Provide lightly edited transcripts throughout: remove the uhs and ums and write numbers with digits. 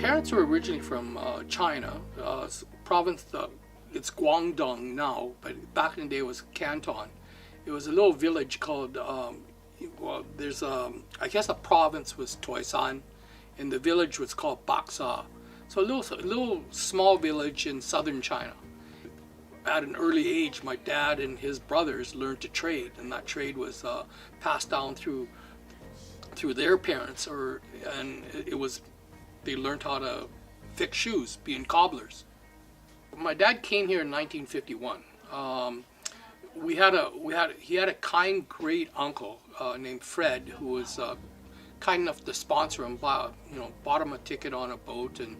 parents were originally from China, province, it's Guangdong now, but back in the day it was Canton. It was a little village called, well, there's I guess a province was Toisan, and the village was called Baksa. So a little small village in southern China. At an early age, my dad and his brothers learned to trade, and that trade was passed down through their parents, and they learned how to fix shoes, being cobblers. My dad came here in 1951. He had a kind great uncle named Fred, who was kind enough to sponsor him, bought him a ticket on a boat, and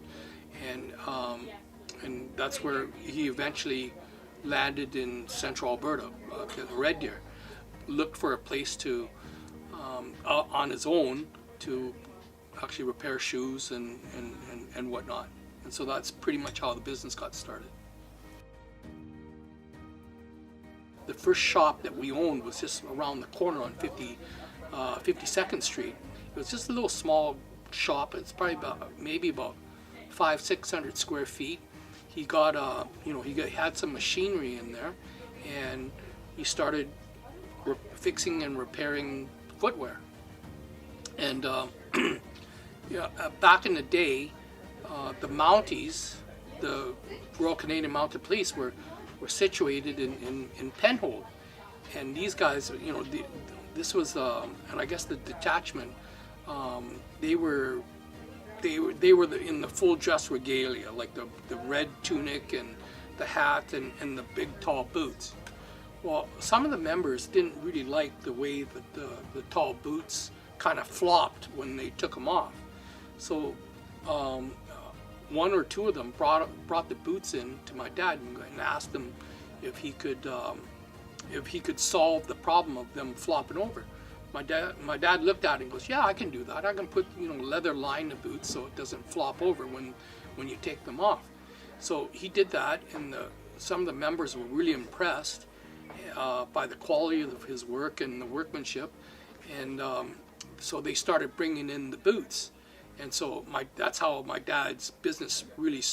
that's where he eventually landed in central Alberta, Red Deer. Looked for a place to on his own to actually repair shoes and whatnot. And so that's pretty much how the business got started. The first shop that we owned was just around the corner on 52nd Street. It was just a little small shop. It's probably maybe about 500-600 square feet. He got had some machinery in there, and he started fixing and repairing footwear. And back in the day, the Mounties, the Royal Canadian Mounted Police, were situated in Penhold, and these guys, this was, and I guess the detachment, they were in the full dress regalia, like the red tunic and the hat and the big tall boots. Well, some of the members didn't really like the way that the tall boots kind of flopped when they took them off. So one or two of them brought the boots in to my dad and asked him if he could solve the problem of them flopping over. My dad looked at it and goes, "Yeah, I can do that. I can put leather line the boots so it doesn't flop over when you take them off." So he did that, and some of the members were really impressed by the quality of his work and the workmanship, and so they started bringing in the boots. And so that's how my dad's business really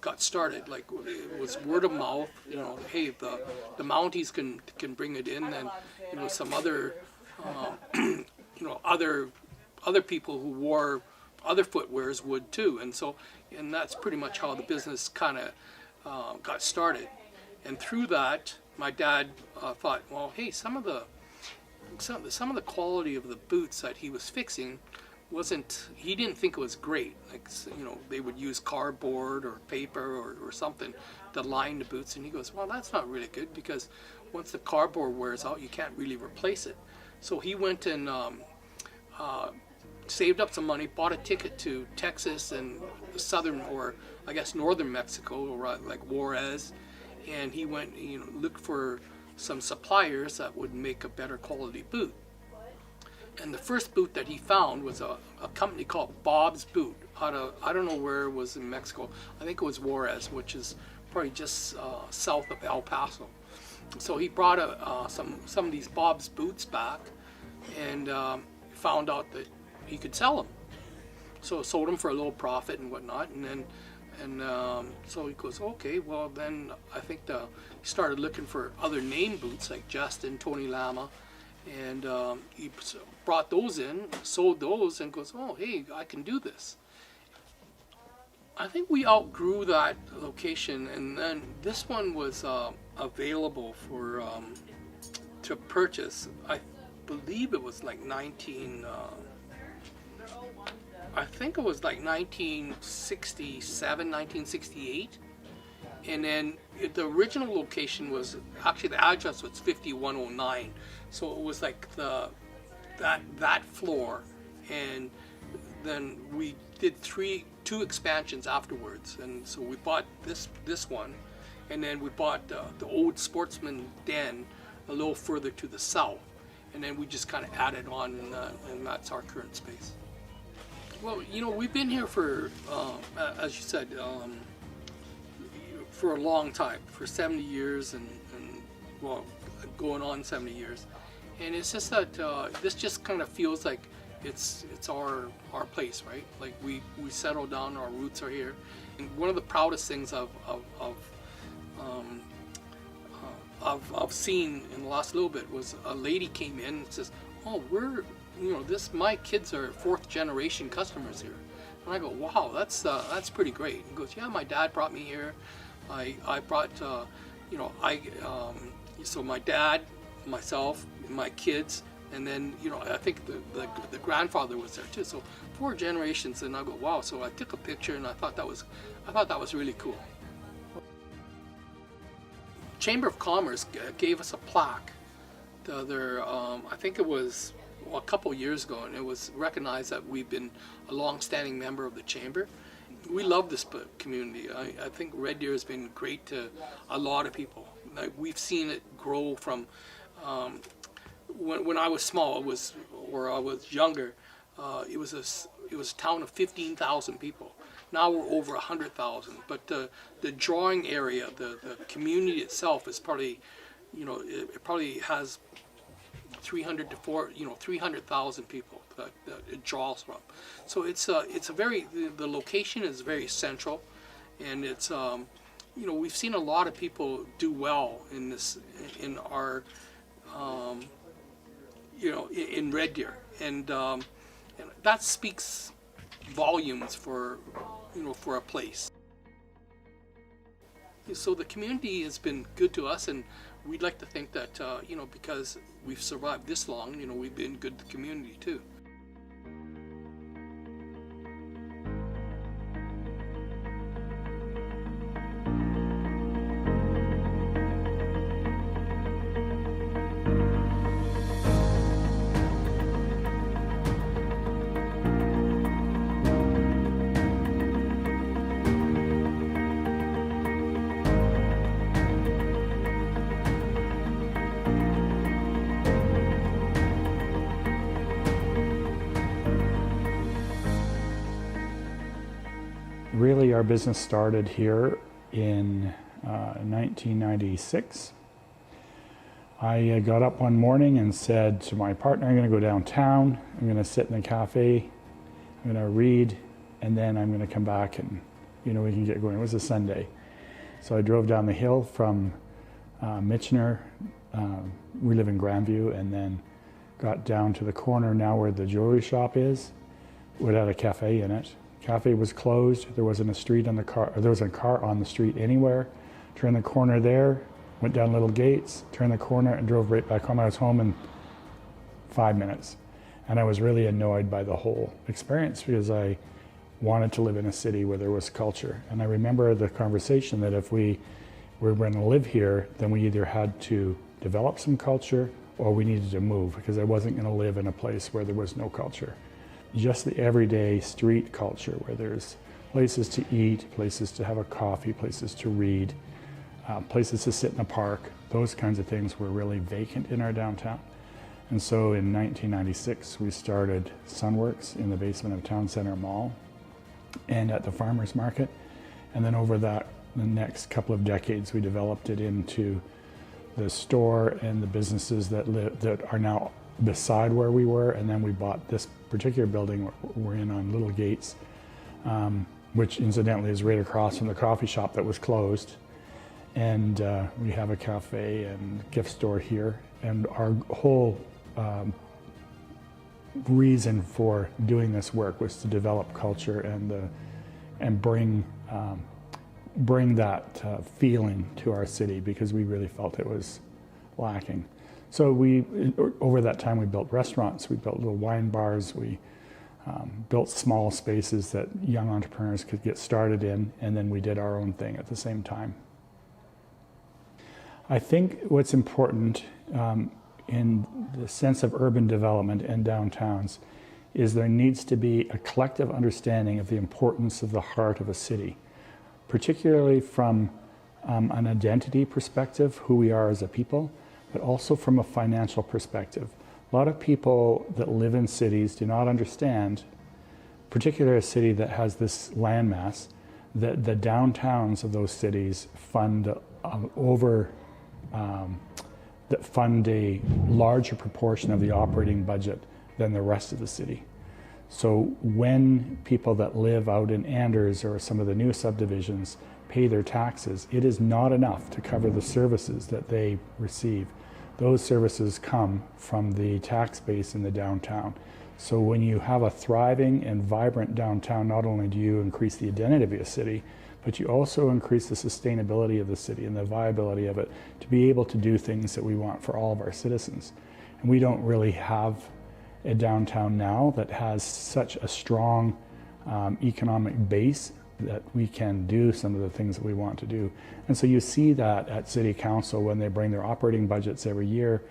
got started. Like, it was word of mouth. Hey, the Mounties can bring it in, and some other other people who wore other footwears would too. And that's pretty much how the business kind of got started. And through that, my dad thought, well, hey, some of the quality of the boots that he was fixing he didn't think it was great. Like, they would use cardboard or paper or something to line the boots, and he goes, well, that's not really good, because once the cardboard wears out, you can't really replace it. So he went and saved up some money, bought a ticket to Texas and southern, or I guess northern Mexico, or like Juarez, and he went, looked for some suppliers that would make a better quality boot. And the first boot that he found was a company called Bob's Boot out of, I don't know where it was in Mexico. I think it was Juarez, which is probably just south of El Paso. So he brought some of these Bob's Boots back, and found out that he could sell them. So sold them for a little profit and whatnot, so he goes, okay, well then I think he started looking for other name boots like Justin, Tony Lama, and he brought those in, sold those, and goes, oh, hey, I can do this. I think we outgrew that location, and then this one was available for to purchase. I believe it was like 1967, 1968. And then the original location was, actually the address was 5109. So it was like that floor, and then we did two expansions afterwards. And so we bought this one, and then we bought the old Sportsman Den a little further to the south, and then we just kind of added on, and that's our current space. Well, we've been here for, as you said, for a long time, for 70 years, and well, going on 70 years. And it's just that this just kind of feels like it's our place, right? Like we settled down, our roots are here. And one of the proudest things I've seen in the last little bit was a lady came in and says, "Oh, my kids are 4th generation customers here." And I go, "Wow, that's pretty great." He goes, "Yeah, my dad brought me here. I brought, so my dad, myself, my kids, and then, I think the grandfather was there too. So 4 generations." And I go, "Wow." So I took a picture, and I thought that was really cool. Chamber of Commerce gave us a plaque the other, I think it was a couple years ago, and it was recognized that we've been a long-standing member of the Chamber. We love this community. I think Red Deer has been great to a lot of people. Like, we've seen it grow from when I was small, I was younger. It was a town of 15,000 people. Now we're over 100,000. But the drawing area, the community itself is probably, it probably has 300,000 people that it draws from. So it's a very, the location is very central, and it's we've seen a lot of people do well in our in Red Deer, and that speaks volumes for a place. So the community has been good to us, and we'd like to think that because we've survived this long, we've been good to the community too. Really, our business started here in 1996. I got up one morning and said to my partner, "I'm going to go downtown, I'm going to sit in a cafe, I'm going to read, and then I'm going to come back and we can get going." It was a Sunday. So I drove down the hill from Michener, we live in Grandview, and then got down to the corner now where the jewelry shop is. It had a cafe in it. Cafe was closed. There wasn't a street on the car, or there wasn't a car on the street anywhere. Turned the corner there, went down little gates, turned the corner, and drove right back home. I was home in 5 minutes, and I was really annoyed by the whole experience because I wanted to live in a city where there was culture. And I remember the conversation that if we were going to live here, then we either had to develop some culture or we needed to move, because I wasn't going to live in a place where there was no culture. Just the everyday street culture where there's places to eat, places to have a coffee, places to read, places to sit in a park. Those kinds of things were really vacant in our downtown. And so in 1996, we started SunWorks in the basement of Town Center Mall and at the farmers market. And then over the next couple of decades, we developed it into the store and the businesses that are now beside where we were. And then we bought this particular building we're in on Little Gates, which incidentally is right across from the coffee shop that was closed. And we have a cafe and gift store here. And our whole reason for doing this work was to develop culture and bring that feeling to our city, because we really felt it was lacking. So over that time, we built restaurants, we built little wine bars, we built small spaces that young entrepreneurs could get started in, and then we did our own thing at the same time. I think what's important in the sense of urban development and downtowns is there needs to be a collective understanding of the importance of the heart of a city, particularly from an identity perspective, who we are as a people, but also from a financial perspective. A lot of people that live in cities do not understand, particularly a city that has this landmass, that the downtowns of those cities fund that fund a larger proportion of the operating budget than the rest of the city. So when people that live out in Anders or some of the new subdivisions pay their taxes, it is not enough to cover the services that they receive. Those services come from the tax base in the downtown. So when you have a thriving and vibrant downtown, not only do you increase the identity of a city, but you also increase the sustainability of the city and the viability of it to be able to do things that we want for all of our citizens. And we don't really have a downtown now that has such a strong economic base that we can do some of the things that we want to do. And so you see that at City Council when they bring their operating budgets every year,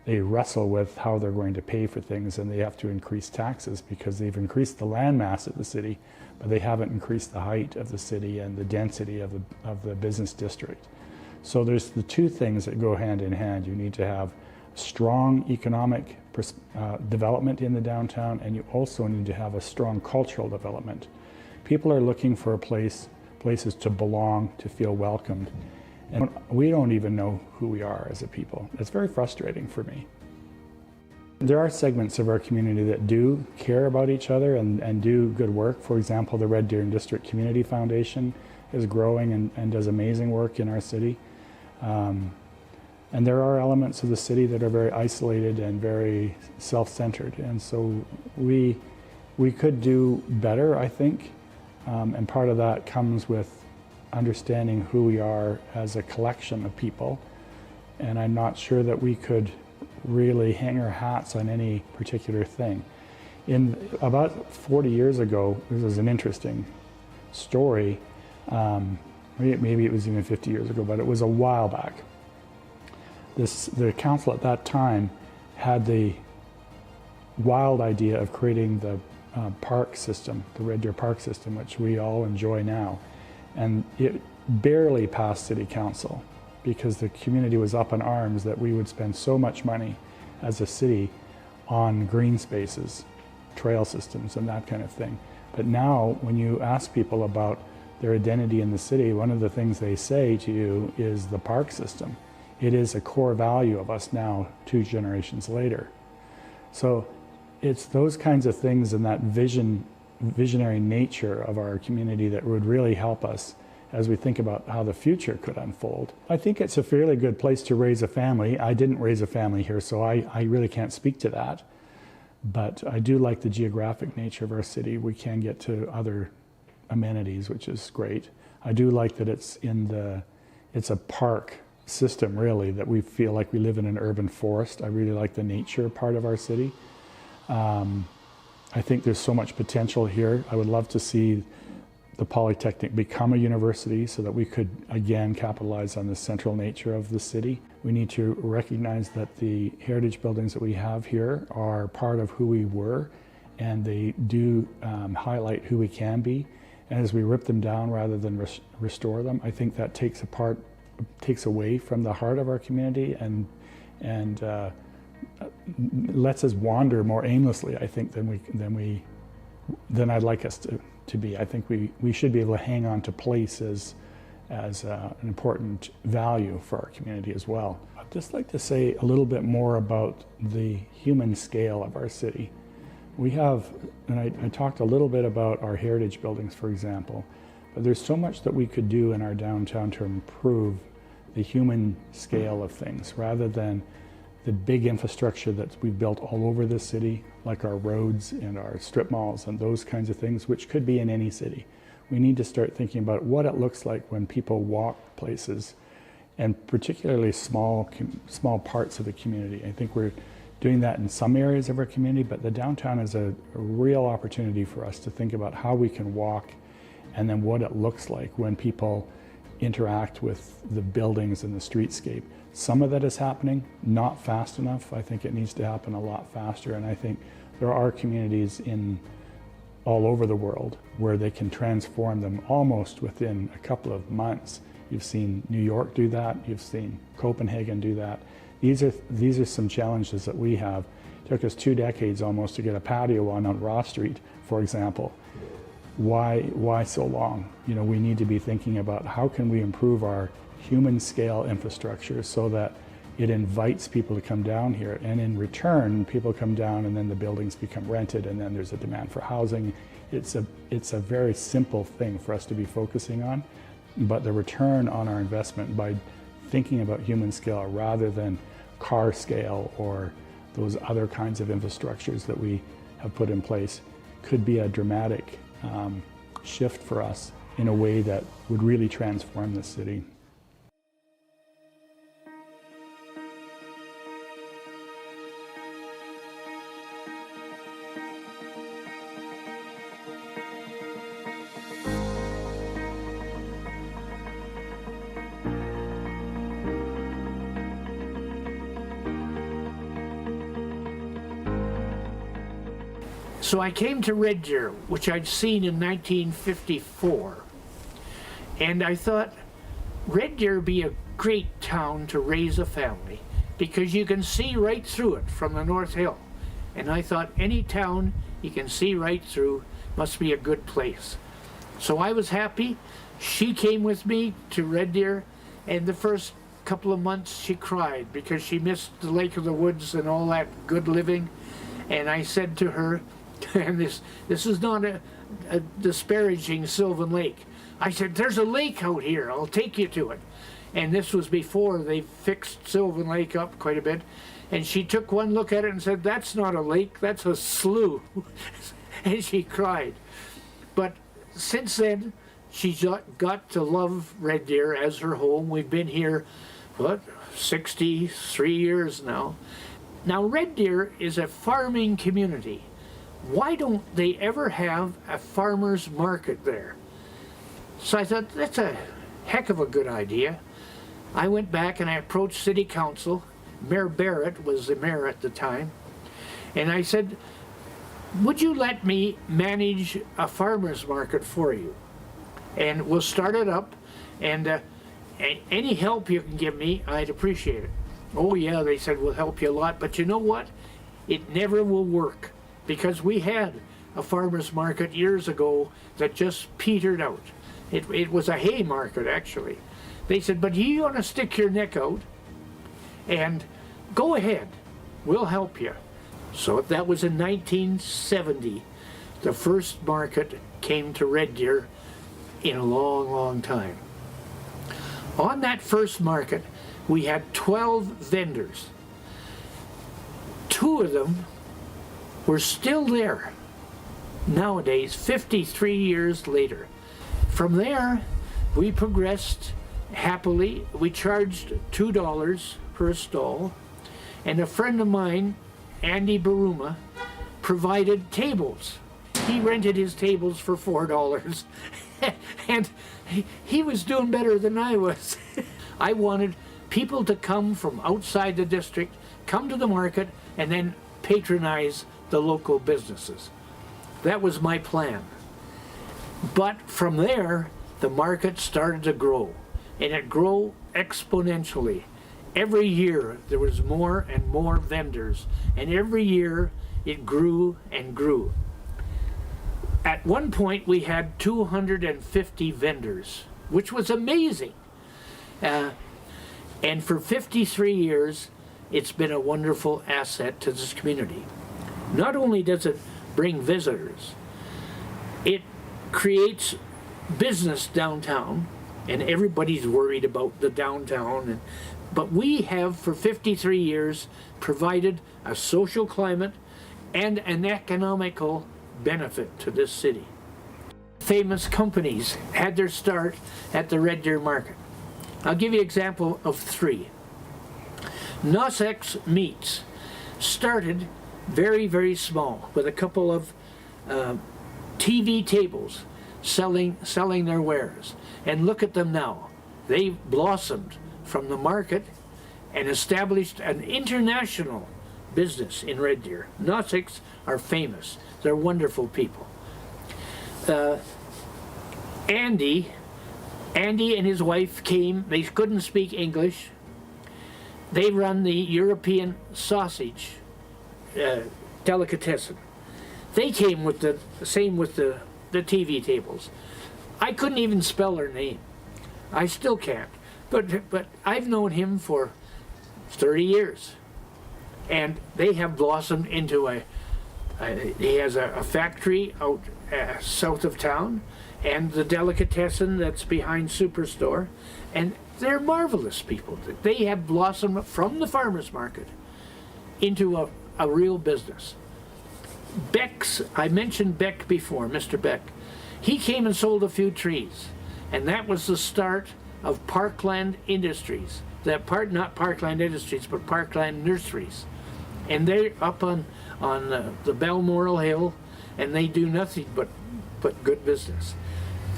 they wrestle with how they're going to pay for things, and they have to increase taxes because they've increased the land mass of the city, but they haven't increased the height of the city and the density of the business district. So there's the two things that go hand in hand. You need to have strong economic development in the downtown, and you also need to have a strong cultural development. People are looking for places to belong, to feel welcomed. And we don't even know who we are as a people. It's very frustrating for me. There are segments of our community that do care about each other and do good work. For example, the Red Deer District Community Foundation is growing and does amazing work in our city. And there are elements of the city that are very isolated and very self-centered. And so we could do better, I think. And part of that comes with understanding who we are as a collection of people. And I'm not sure that we could really hang our hats on any particular thing. In about 40 years ago, this is an interesting story. Maybe it was even 50 years ago, but it was a while back. The council at that time had the wild idea of creating the park system, the Red Deer Park system, which we all enjoy now. And it barely passed City Council because the community was up in arms that we would spend so much money as a city on green spaces, trail systems, and that kind of thing. But now, when you ask people about their identity in the city, one of the things they say to you is the park system. It is a core value of us now, 2 generations later. So it's those kinds of things and that visionary nature of our community that would really help us as we think about how the future could unfold. I think it's a fairly good place to raise a family. I didn't raise a family here, so I really can't speak to that. But I do like the geographic nature of our city. We can get to other amenities, which is great. I do like that it's a park system, really, that we feel like we live in an urban forest. I really like the nature part of our city. I think there's so much potential here. I would love to see the Polytechnic become a university so that we could, again, capitalize on the central nature of the city. We need to recognize that the heritage buildings that we have here are part of who we were, and they do highlight who we can be. And as we rip them down rather than restore them, I think that takes away from the heart of our community and lets us wander more aimlessly, I think, than I'd like us to be. I think we should be able to hang on to place as an important value for our community as well. I'd just like to say a little bit more about the human scale of our city. We have, and I talked a little bit about our heritage buildings, for example, but there's so much that we could do in our downtown to improve the human scale of things rather than the big infrastructure that we've built all over the city, like our roads and our strip malls and those kinds of things, which could be in any city. We need to start thinking about what it looks like when people walk places, and particularly small parts of the community. I think we're doing that in some areas of our community, but the downtown is a real opportunity for us to think about how we can walk and then what it looks like when people interact with the buildings and the streetscape. Some of that is happening, not fast enough. I think it needs to happen a lot faster, and I think there are communities all over the world where they can transform them almost within a couple of months. You've seen New York do that, you've seen Copenhagen do that. These are some challenges that we have. It took us 2 decades almost to get a patio on Ross Street, for example. Why so long? We need to be thinking about how can we improve our human scale infrastructure so that it invites people to come down here, and in return, people come down, and then the buildings become rented, and then there's a demand for housing. It's a very simple thing for us to be focusing on, but the return on our investment by thinking about human scale rather than car scale or those other kinds of infrastructures that we have put in place could be a dramatic shift for us in a way that would really transform the city. So I came to Red Deer, which I'd seen in 1954, and I thought Red Deer would be a great town to raise a family because you can see right through it from the North Hill. And I thought any town you can see right through must be a good place. So I was happy. She came with me to Red Deer, and the first couple of months she cried because she missed the Lake of the Woods and all that good living. And I said to her, and this is not a disparaging Sylvan Lake. I said, there's a lake out here, I'll take you to it. And this was before they fixed Sylvan Lake up quite a bit. And she took one look at it and said, that's not a lake, that's a slough. And she cried. But since then, she got to love Red Deer as her home. We've been here, 63 years now. Now, Red Deer is a farming community. Why don't they ever have a farmer's market there? So I thought, that's a heck of a good idea. I went back and I approached City Council. Mayor Barrett was the mayor at the time. And I said, would you let me manage a farmer's market for you? And we'll start it up, and any help you can give me, I'd appreciate it. Oh yeah, they said, we'll help you a lot, but you know what? It never will work. Because we had a farmer's market years ago that just petered out. It was a hay market, actually. They said, but you want to stick your neck out and go ahead, we'll help you. So that was in 1970. The first market came to Red Deer in a long, long time. On that first market, we had 12 vendors. 2 of them were still there nowadays, 53 years later. From there, we progressed happily. We charged $2 per stall, and a friend of mine, Andy Baruma, provided tables. He rented his tables for $4, and he was doing better than I was. I wanted people to come from outside the district, come to the market, and then patronize the local businesses. That was my plan. But from there, the market started to grow, and it grew exponentially. Every year there was more and more vendors, and every year it grew and grew. At one point we had 250 vendors, which was amazing. And for 53 years, it's been a wonderful asset to this community. Not only does it bring visitors, it creates business downtown, and everybody's worried about the downtown. But we have, for 53 years, provided a social climate and an economical benefit to this city. Famous companies had their start at the Red Deer Market. I'll give you an example of 3. Nossex Meats started very, very small with a couple of TV tables selling their wares. And look at them now. They've blossomed from the market and established an international business in Red Deer. Nossex are famous. They're wonderful people. Andy and his wife came. They couldn't speak English. They run the European sausage delicatessen. They came with the same with the TV tables. I couldn't even spell her name. I still can't. But I've known him for 30 years. And they have blossomed into he has a factory out south of town, and the delicatessen that's behind Superstore, and they're marvelous people. They have blossomed from the farmers market into a real business. Beck's, I mentioned Beck before, Mr. Beck. He came and sold a few trees, and that was the start of Parkland Industries. Not Parkland Industries, but Parkland Nurseries. And they're up on the Balmoral Hill, and they do nothing but good business.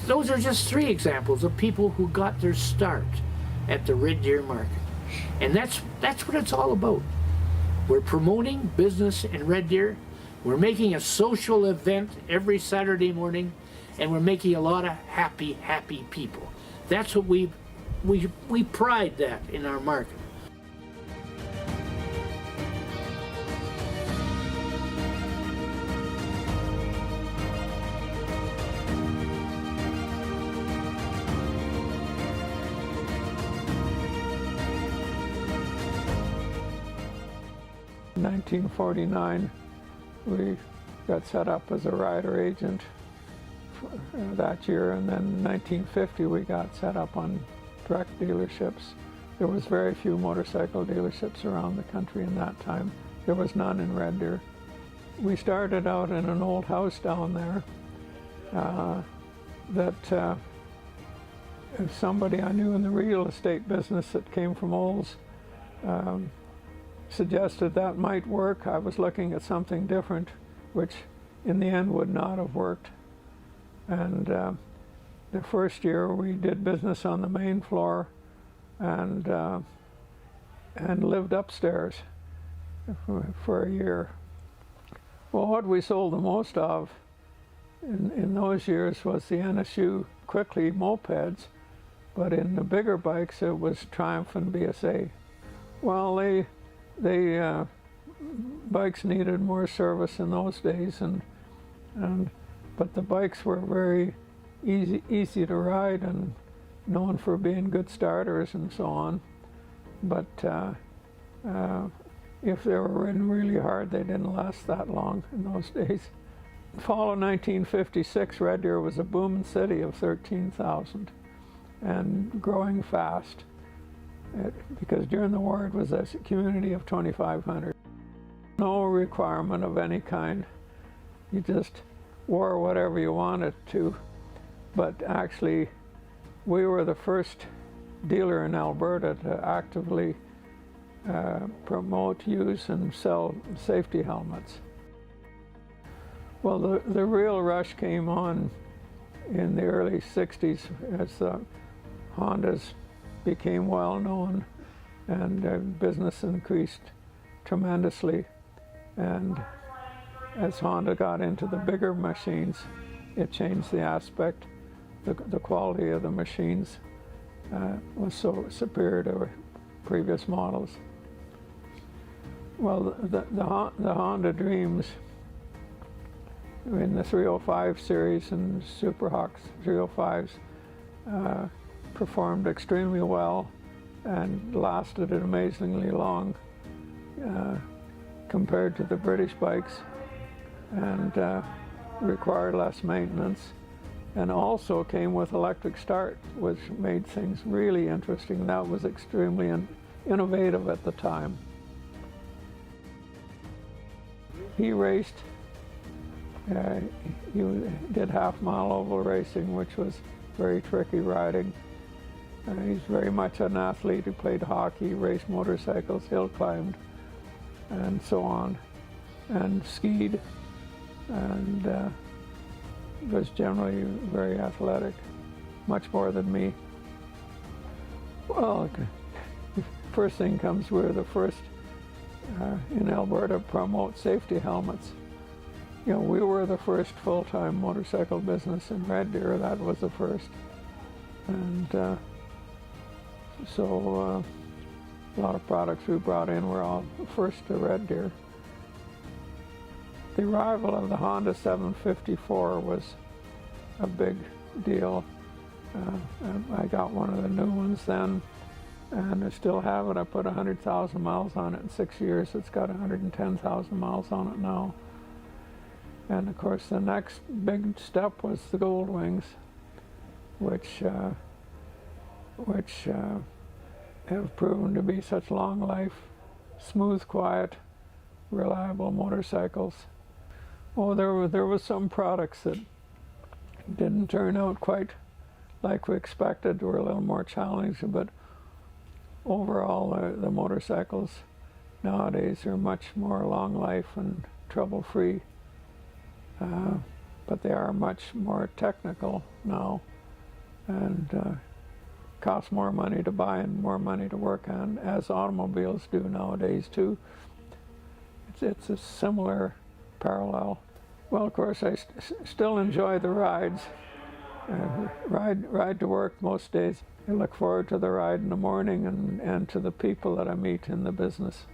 Those are just 3 examples of people who got their start at the Red Deer market. And that's what it's all about. We're promoting business in Red Deer. We're making a social event every Saturday morning, and we're making a lot of happy people. That's what we pride that in our market. In 1949, we got set up as a rider agent that year, and then in 1950 we got set up on direct dealerships. There was very few motorcycle dealerships around the country in that time. There was none in Red Deer. We started out in an old house down there that somebody I knew in the real estate business that came from Olds suggested that might work. I was looking at something different, which in the end would not have worked. And the first year we did business on the main floor and lived upstairs for a year. Well, what we sold the most of in those years was the NSU Quickly mopeds, but in the bigger bikes it was Triumph and BSA. Well, they bikes needed more service in those days, but the bikes were very easy to ride and known for being good starters and so on. But if they were ridden really hard, they didn't last that long in those days. Fall of 1956, Red Deer was a booming city of 13,000 and growing fast. Because during the war it was a community of 2,500. No requirement of any kind. You just wore whatever you wanted to. But actually, we were the first dealer in Alberta to actively promote, use, and sell safety helmets. Well, the real rush came on in the early 60s as the Hondas became well known and business increased tremendously. And as Honda got into the bigger machines, it changed the aspect. The quality of the machines was so superior to previous models. Well, the Honda Dreams in the 305 series and Super Hawks 305s performed extremely well and lasted amazingly long compared to the British bikes, and required less maintenance, and also came with electric start, which made things really interesting. That was extremely innovative at the time. He raced, he did half-mile oval racing, which was very tricky riding. He's very much an athlete. He played hockey, raced motorcycles, hill climbed, and so on, and skied, and was generally very athletic, much more than me. Well, first thing comes, we're the first in Alberta to promote safety helmets. You know, we were the first full-time motorcycle business in Red Deer. That was the first. And so a lot of products we brought in were all first to Red Deer. The arrival of the Honda 754 was a big deal. I got one of the new ones then, and I still have it. I put 100,000 miles on it in 6 years. It's got 110,000 miles on it now. And of course the next big step was the Gold Wings, which have proven to be such long life, smooth, quiet, reliable motorcycles. Oh, there was some products that didn't turn out quite like we expected, were a little more challenging, but overall the motorcycles nowadays are much more long life and trouble-free. But they are much more technical now, and cost more money to buy and more money to work on, as automobiles do nowadays too. It's a similar parallel. Well, of course, I still enjoy the rides. Ride to work most days. I look forward to the ride in the morning and to the people that I meet in the business.